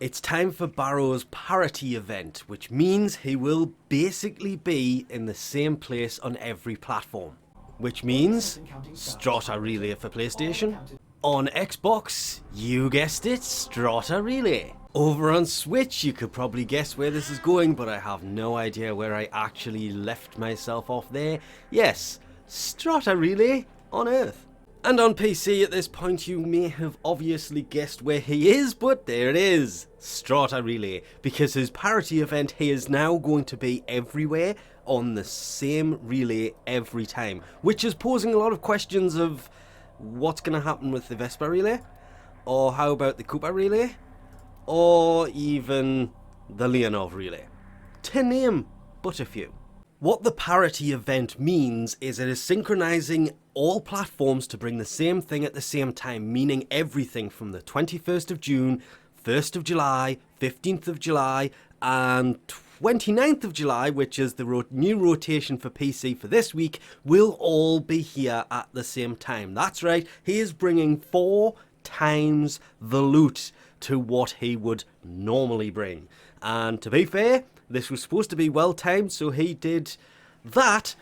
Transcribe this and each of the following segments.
It's time for Baro's parity event, which means he will basically be in the same place on every platform. Which means Strata Relay for PlayStation. On Xbox, you guessed it, Strata Relay. Over on Switch, you could probably guess where this is going, but I have no idea where I actually left myself off there. Yes, Strata Relay on Earth. And on PC at this point you may have obviously guessed where he is, but there it is, Strata Relay, because his parity event he is now going to be everywhere on the same relay every time, which is posing a lot of questions of what's going to happen with the Vespa Relay, or how about the Koopa Relay, or even the Leonov Relay, to name but a few. What the parity event means is it is synchronizing all platforms to bring the same thing at the same time, meaning everything from the 21st of June, 1st of July, 15th of July, and 29th of July, which is the new rotation for PC for this week, will all be here at the same time. That's right, he is bringing 4 times the loot to what he would normally bring. And to be fair, this was supposed to be well timed, so he did that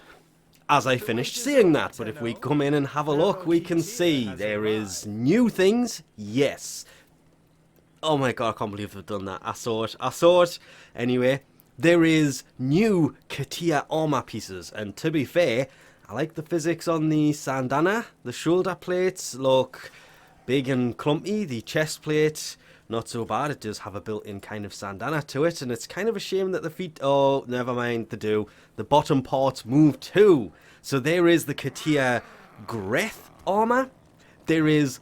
as I finished saying that. But if we come in and have a look, we can see there is new things. Yes. Oh my god, I can't believe I've done that. I saw it. Anyway, there is new teer armor pieces. And to be fair, I like the physics on the syandana. The shoulder plates look big and clumpy. The chest plate, not so bad. It does have a built-in kind of syandana to it, and it's kind of a shame that the feet, oh, never mind, they do. The bottom parts move too. So there is the teer greth armor. There is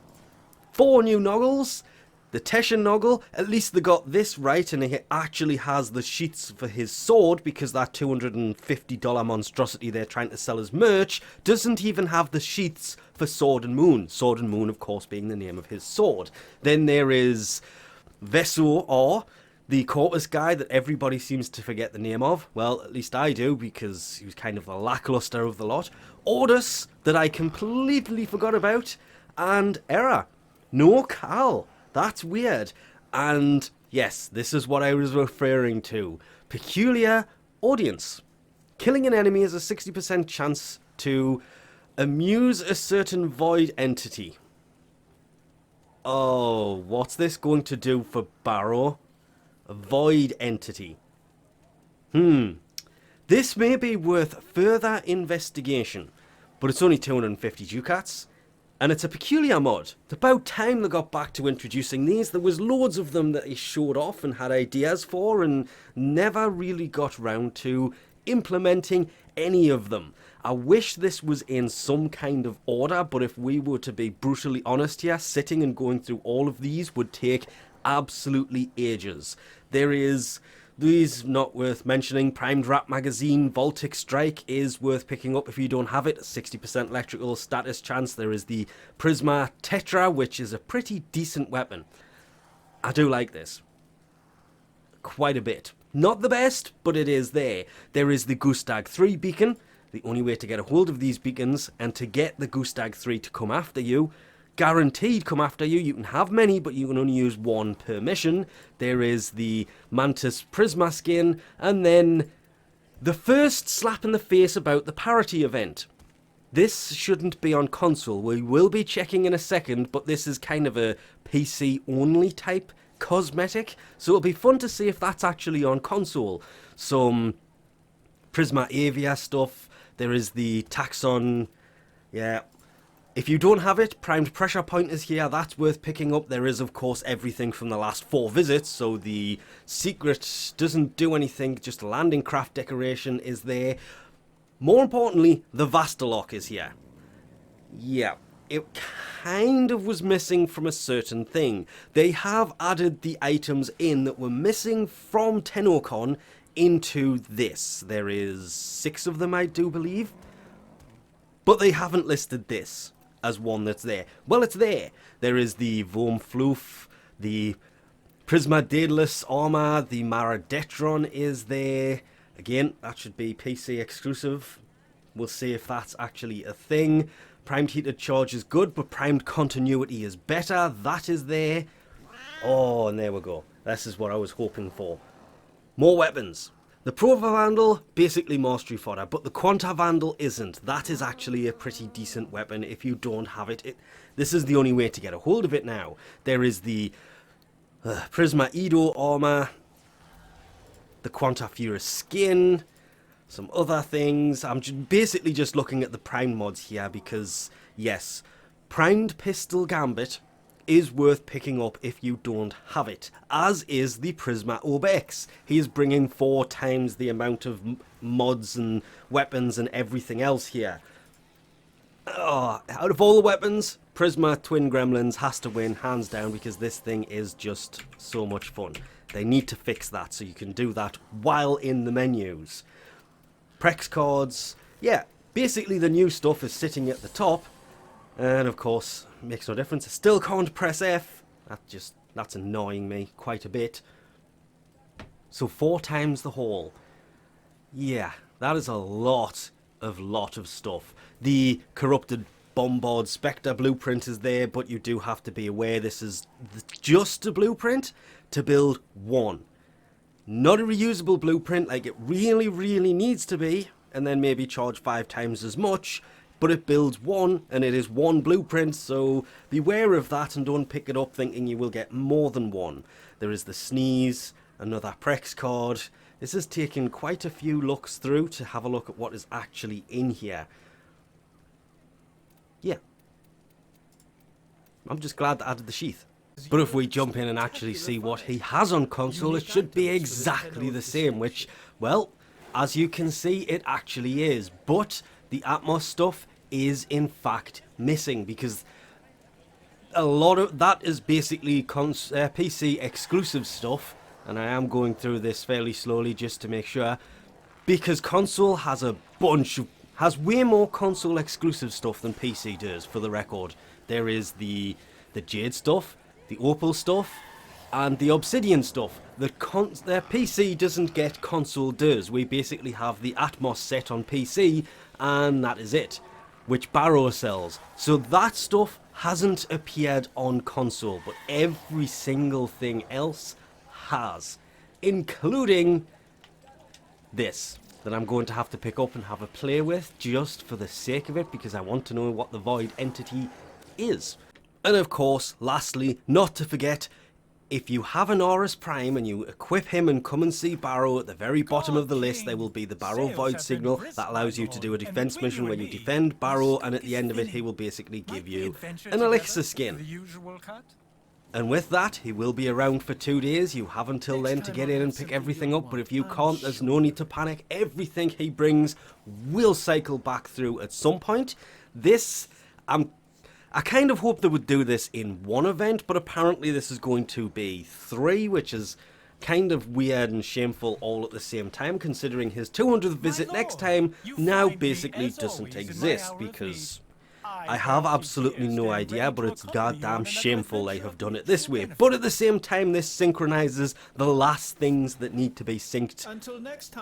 4 new Noggles. The Teshan Noggle, at least they got this right, and he actually has the sheaths for his sword, because that $250 monstrosity they're trying to sell as merch doesn't even have the sheaths for Sword and Moon. Sword and Moon, of course, being the name of his sword. Then there is veso-r, the corpus guy that everybody seems to forget the name of. Well, at least I do, because he was kind of the lackluster of the lot. Ordis, that I completely forgot about. And erra. No Cal. That's weird. And yes, this is what I was referring to. Peculiar audience. Killing an enemy has a 60% chance to amuse a certain void entity. Oh, what's this going to do for Baro? A void entity. This may be worth further investigation, but it's only 250 ducats. And it's a peculiar mod. It's about time they got back to introducing these. There was loads of them that he showed off and had ideas for, and never really got round to implementing any of them. I wish this was in some kind of order, but if we were to be brutally honest here, sitting and going through all of these would take absolutely ages. There is these not worth mentioning. Primed Wrap Magazine, Voltic Strike is worth picking up if you don't have it. 60% electrical status chance. There is the Prisma Tetra, which is a pretty decent weapon. I do like this. Quite a bit. Not the best, but it is there. There is the Grustrag 3 beacon. The only way to get a hold of these beacons and to get the Grustrag 3 to come after you, guaranteed come after you. You can have many, but you can only use 1 per mission. There is the mantis prisma skin, and then the first slap in the face about the parity event. This shouldn't be on console. We will be checking in a second, but this is kind of a PC only type cosmetic, so it'll be fun to see if that's actually on console. Some prisma avia stuff. There is the taxon, yeah. If you don't have it, primed pressure pointers here, that's worth picking up. There is, of course, everything from the last 4 visits, so the secret doesn't do anything, just a landing craft decoration is there. More importantly, the Vastalock is here. Yeah, it kind of was missing from a certain thing. They have added the items in that were missing from TennoCon into this. There is 6 of them, I do believe. But they haven't listed this as one that's there. Well, it's there. There is the Vormfloof, the Prisma Daedalus armor, the Maradetron is there. Again, that should be PC exclusive. We'll see if that's actually a thing. Primed heated charge is good, but primed continuity is better. That is there. Oh, and there we go. This is what I was hoping for. More weapons. The Prova Vandal, basically mastery fodder, but the Quanta Vandal isn't. That is actually a pretty decent weapon if you don't have it. This is the only way to get a hold of it now. There is the Prisma Edo armor, the Quanta Furus skin, some other things. I'm basically just looking at the primed mods here because, yes, primed pistol gambit is worth picking up if you don't have it, as is the Prisma Obex. He is bringing 4 times the amount of mods and weapons and everything else here. Oh, out of all the weapons, Prisma Twin Gremlins has to win hands down because this thing is just so much fun. They need to fix that so you can do that while in the menus. Prex cards, yeah, basically the new stuff is sitting at the top. And of course, makes no difference. I still can't press F. That's annoying me quite a bit. So 4 times the haul. Yeah, that is a lot of stuff. The corrupted Bombard Spectre blueprint is there, but you do have to be aware this is just a blueprint to build 1. Not a reusable blueprint like it really needs to be, and then maybe charge 5 times as much. But it builds 1, and it is 1 blueprint, so beware of that and don't pick it up thinking you will get more than 1. There is the Sneeze, another Prex card. This has taken quite a few looks through to have a look at what is actually in here. Yeah. I'm just glad that I added the sheath. But if we jump in and actually see what he has on console, it should be exactly the same, which, well, as you can see, it actually is. But the Atmos stuff is in fact missing because a lot of that is basically PC exclusive stuff, and I am going through this fairly slowly just to make sure, because console has has way more console exclusive stuff than PC does. For the record, there is the Jade stuff, the Opal stuff, and the Obsidian stuff. Their PC doesn't get, console does. We basically have the Atmos set on PC, and that is it, which Baro sells. So that stuff hasn't appeared on console, but every single thing else has, including this, that I'm going to have to pick up and have a play with just for the sake of it, because I want to know what the Void entity is. And of course, lastly, not to forget, if you have an Horus Prime and you equip him and come and see Baro, at the very bottom of the list there will be the Baro Void signal that allows you to do a defense mission where you defend Baro, and at the end of it he will basically give you an elixir skin. And with that, he will be around for 2 days. You have until then to get in and pick everything up, but if you can't, there's no need to panic. Everything he brings will cycle back through at some point. This, I kind of hoped they would do this in 1 event, but apparently this is going to be 3, which is kind of weird and shameful all at the same time, considering his 200th visit next time now basically doesn't exist, because I have absolutely no idea, but it's goddamn shameful they have done it this way. But at the same time, this synchronizes the last things that need to be synced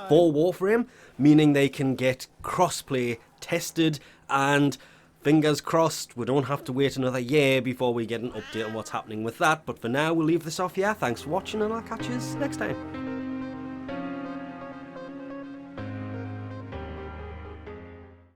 for Warframe, meaning they can get crossplay tested, and fingers crossed, we don't have to wait another year before we get an update on what's happening with that. But for now, we'll leave this off here. Thanks for watching, and I'll catch you next time.